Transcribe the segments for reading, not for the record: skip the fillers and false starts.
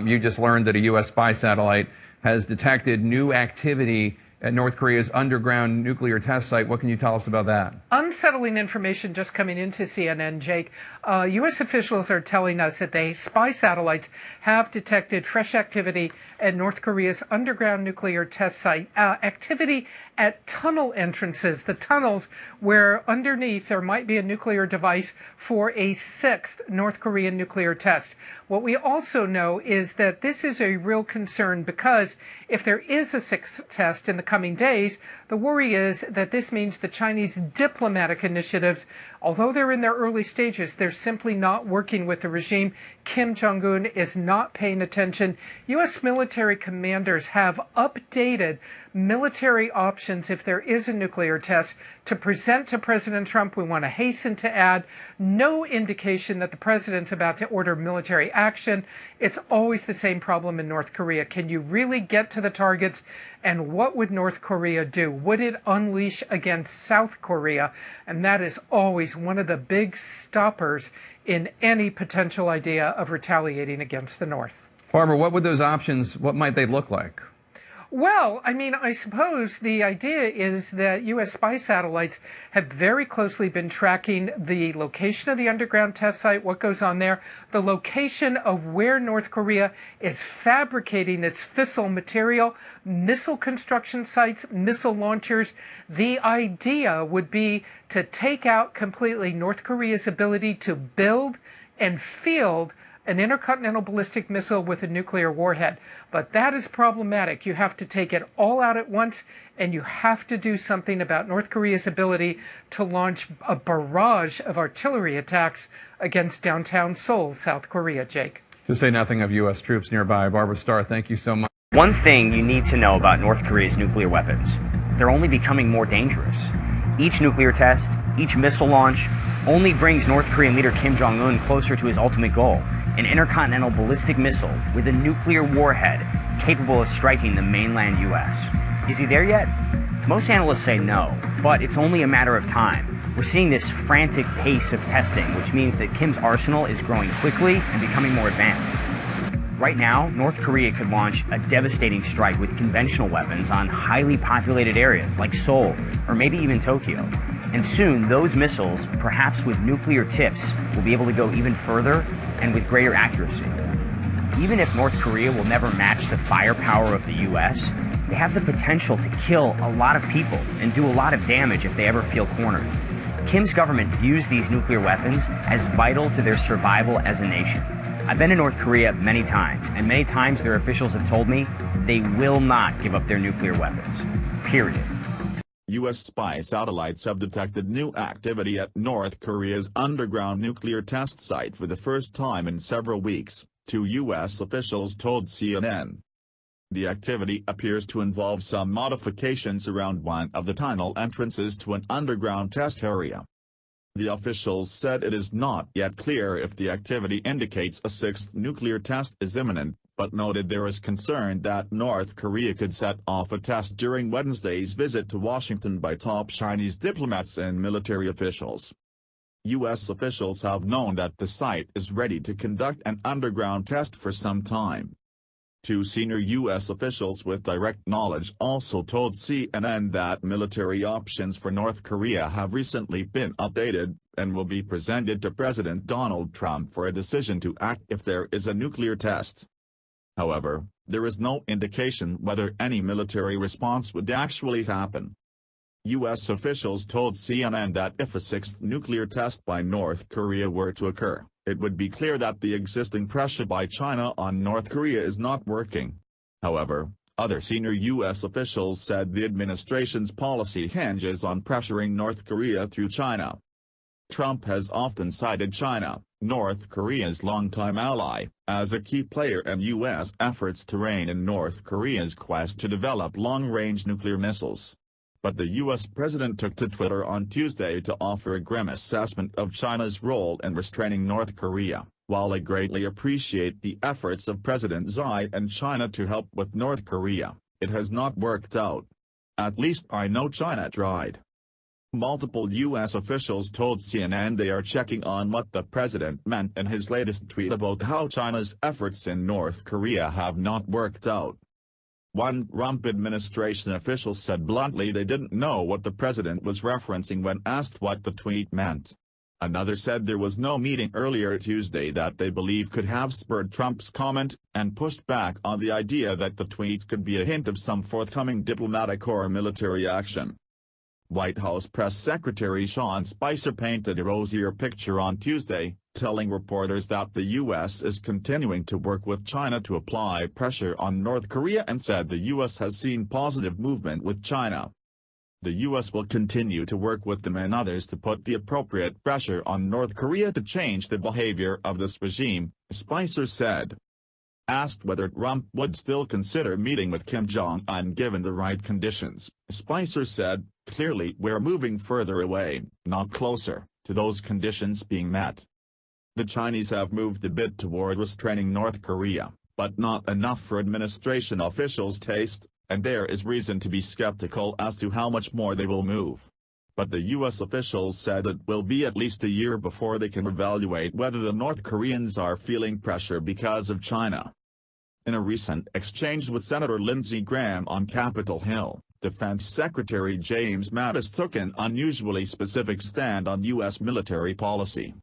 You just learned that a U.S. spy satellite has detected new activity at North Korea's underground nuclear test site. What can you tell us about that? Unsettling information just coming into CNN, Jake. U.S. officials are telling us that the spy satellites have detected fresh activity at North Korea's underground nuclear test site. Activity at tunnel entrances, the tunnels where underneath there might be a nuclear device for a sixth North Korean nuclear test. What we also know is that this is a real concern because if there is a sixth test in the coming days, the worry is that this means the Chinese diplomatic initiatives, although they're in their early stages, they're simply not working with the regime. Kim Jong-Un is not paying attention. U.S. military commanders have updated military options if there is a nuclear test to present to President Trump. We want to hasten to add no indication that the president's about to order military action. It's always the same problem in North Korea. Can you really get to the targets? And what would North Korea do? Would it unleash against South Korea? And that is always one of the big stoppers in any potential idea of retaliating against the North. Barbara, what would those options, what might they look like? Well, I mean, I suppose the idea is that U.S. spy satellites have very closely been tracking the location of the underground test site, what goes on there, the location of where North Korea is fabricating its fissile material, missile construction sites, missile launchers. The idea would be to take out completely North Korea's ability to build and field an intercontinental ballistic missile with a nuclear warhead. But that is problematic. You have to take it all out at once, and you have to do something about North Korea's ability to launch a barrage of artillery attacks against downtown Seoul, South Korea, Jake. To say nothing of U.S. troops nearby. Barbara Starr, thank you so much. One thing you need to know about North Korea's nuclear weapons: they're only becoming more dangerous. Each nuclear test, each missile launch, only brings North Korean leader Kim Jong-Un closer to his ultimate goal: an intercontinental ballistic missile with a nuclear warhead capable of striking the mainland U.S. Is he there yet? Most analysts say no, but it's only a matter of time. We're seeing this frantic pace of testing, which means that Kim's arsenal is growing quickly and becoming more advanced. Right now, North Korea could launch a devastating strike with conventional weapons on highly populated areas like Seoul or maybe even Tokyo. And soon, those missiles, perhaps with nuclear tips, will be able to go even further and with greater accuracy. Even if North Korea will never match the firepower of the U.S., they have the potential to kill a lot of people and do a lot of damage if they ever feel cornered. Kim's government views these nuclear weapons as vital to their survival as a nation. I've been to North Korea many times, and many times their officials have told me they will not give up their nuclear weapons. Period. U.S. spy satellites have detected new activity at North Korea's underground nuclear test site for the first time in several weeks, two U.S. officials told CNN. The activity appears to involve some modifications around one of the tunnel entrances to an underground test area. The officials said it is not yet clear if the activity indicates a sixth nuclear test is imminent, but noted there is concern that North Korea could set off a test during Wednesday's visit to Washington by top Chinese diplomats and military officials. U.S. officials have known that the site is ready to conduct an underground test for some time. Two senior U.S. officials with direct knowledge also told CNN that military options for North Korea have recently been updated, and will be presented to President Donald Trump for a decision to act if there is a nuclear test. However, there is no indication whether any military response would actually happen. U.S. officials told CNN that if a sixth nuclear test by North Korea were to occur, it would be clear that the existing pressure by China on North Korea is not working. However, other senior U.S. officials said the administration's policy hinges on pressuring North Korea through China. Trump has often cited China, North Korea's longtime ally, as a key player in U.S. efforts to rein in North Korea's quest to develop long-range nuclear missiles. But the U.S. president took to Twitter on Tuesday to offer a grim assessment of China's role in restraining North Korea. While I greatly appreciate the efforts of President Xi and China to help with North Korea, it has not worked out. At least I know China tried. Multiple U.S. officials told CNN they are checking on what the president meant in his latest tweet about how China's efforts in North Korea have not worked out. One Trump administration official said bluntly they didn't know what the president was referencing when asked what the tweet meant. Another said there was no meeting earlier Tuesday that they believe could have spurred Trump's comment, and pushed back on the idea that the tweet could be a hint of some forthcoming diplomatic or military action. White House Press Secretary Sean Spicer painted a rosier picture on Tuesday, telling reporters that the U.S. is continuing to work with China to apply pressure on North Korea, and said the U.S. has seen positive movement with China. The U.S. will continue to work with them and others to put the appropriate pressure on North Korea to change the behavior of this regime, Spicer said. Asked whether Trump would still consider meeting with Kim Jong-un given the right conditions, Spicer said, "Clearly we're moving further away, not closer, to those conditions being met." The Chinese have moved a bit toward restraining North Korea, but not enough for administration officials' taste, and there is reason to be skeptical as to how much more they will move. But the U.S. officials said it will be at least a year before they can evaluate whether the North Koreans are feeling pressure because of China. In a recent exchange with Senator Lindsey Graham on Capitol Hill, Defense Secretary James Mattis took an unusually specific stand on U.S. military policy.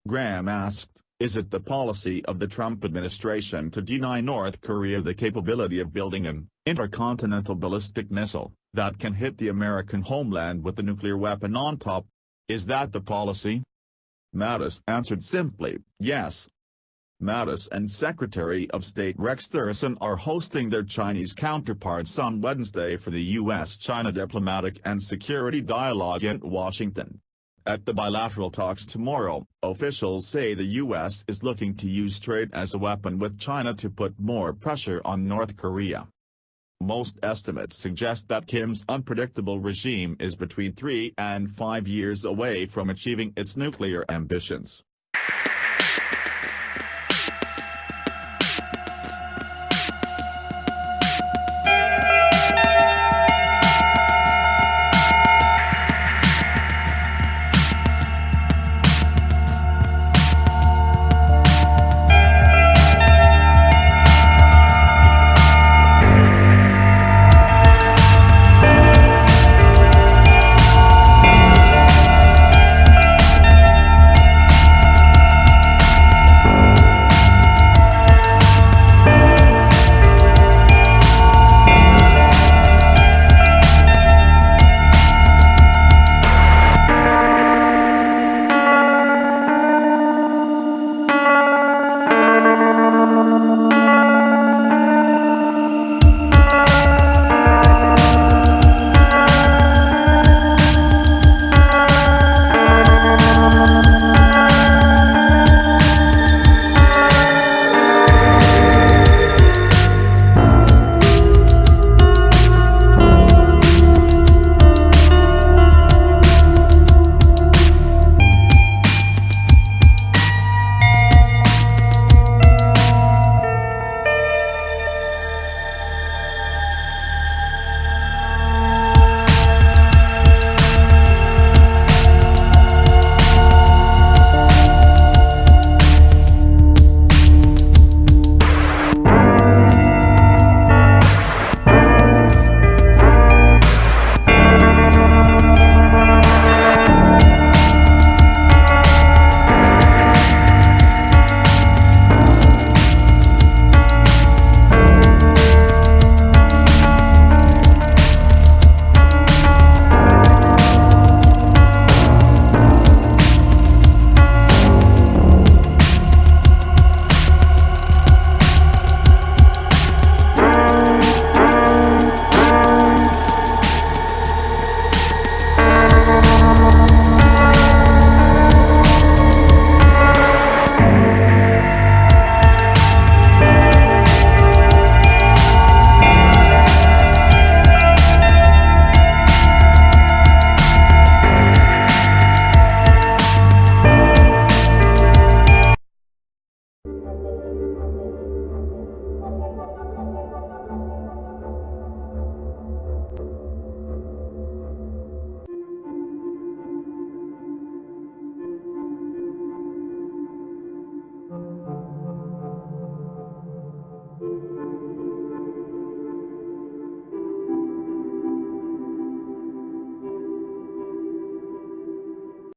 Graham asked, "Is it the policy of the Trump administration to deny North Korea the capability of building an intercontinental ballistic missile that can hit the American homeland with a nuclear weapon on top? Is that the policy?" Mattis answered simply, "Yes." Mattis and Secretary of State Rex Tillerson are hosting their Chinese counterparts on Wednesday for the U.S.-China diplomatic and security dialogue in Washington. At the bilateral talks tomorrow, officials say the U.S. is looking to use trade as a weapon with China to put more pressure on North Korea. Most estimates suggest that Kim's unpredictable regime is between 3 and 5 years away from achieving its nuclear ambitions.